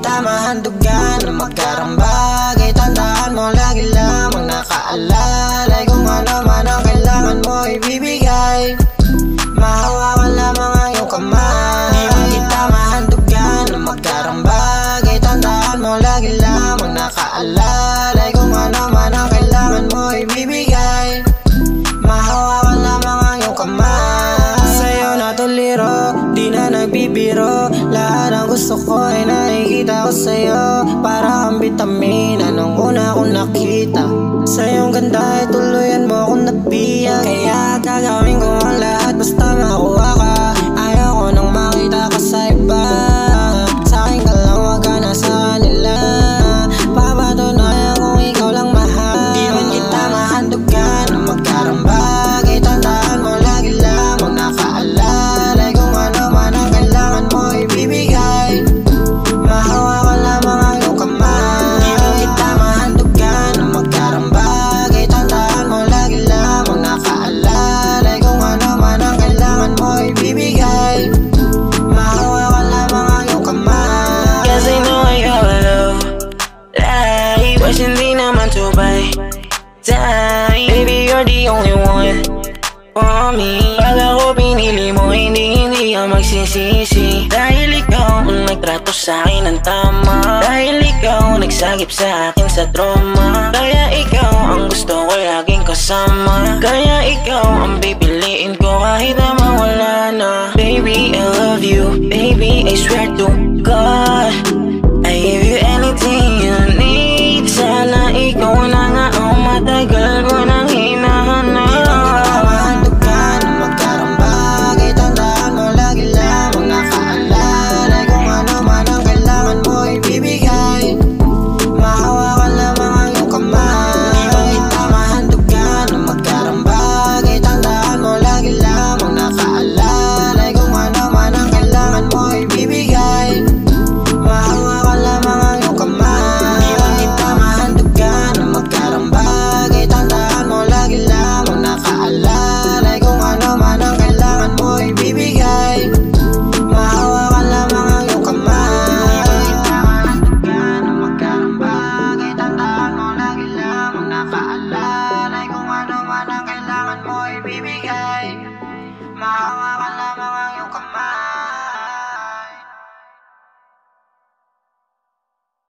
kita mahandugan na magkarambagay. Tandaan mo lagi lamang nakaalalay kung ano man ang kailangan mo ibibigay. Mahawakan lamang ang iyong kamay. Di man kita mahandugan na magkarambagay. Tandaan mo lagi lamang nakaalalay kung ano man ang kailangan mo ibibigay. Mahawakan lamang ang iyong kamay. Sa'yo natuliro, di na nagbibiro. Lahat ng gusto ko ay nakikita ko sa'yo. Para kang bitamina nung una kong nakita. Sa iyong ganda ay tuluyan mo akong nagbiyak. Kaya gagawin ko ang lahat basta makuha ka. Ayaw ko nang makita ka sa iba. Sa'kin ka lang, wag ka na sa kanila. Papatunayan kung ikaw lang mahal. Di man kita mahandugan na magkarambagay. Tandaan mo lagi lamang nakaalalay kung ano man ang kailangan mo ibibigay. Mahawakan lamang ang iyong kamay. Di man kita mahandugan na magkarambagay. Tandaan mo lagi lamang nakaalalay kung ano man ang kailangan mo ibibigay. Mahawakan lamang ang iyong kamay. Cause I know I have a love life, but hindi naman to buy time. Baby, you're the only one for me. Pag ako pinili mo, hindi ka magsisisi. Dahil ikaw ang nagtrato sa'kin ng tama. Dahil ikaw nagsagip sa akin sa trauma. Kaya ikaw ang gusto ko laging kasama. Kaya ikaw ang pipiliin ko kahit na mawala na. Baby, I love you. Baby, I swear to God, I give you anything you need. Sana ikaw na nga ang matagal ko nang hinahanap. Di man kita mahandugan na magkarambagay. Tandaan mo lagi lamang nakaalalay kung ano man ang kailangan mo ibibigay. Mahawakan lamang ang iyong kamay. Di man kita mahandugan na magkarambagay. Tandaan mo lagi lamang nakaalalay kung ano man ang kailangan mo ibibigay. Mahawakan lamang ang iyong kamay. Di man kita mahandugan na magkarambagay. Tandaan mo lagi lamang nakaalalay kung ano man ang kailangan mo ibibigay. Mahawakan lamang ang iyong kamay. Di man kita mahandugan na magkarambagay. Tandaan mo lagi lamang nakaalalay kung ano man ang kailangan mo ibibigay. Mahawakan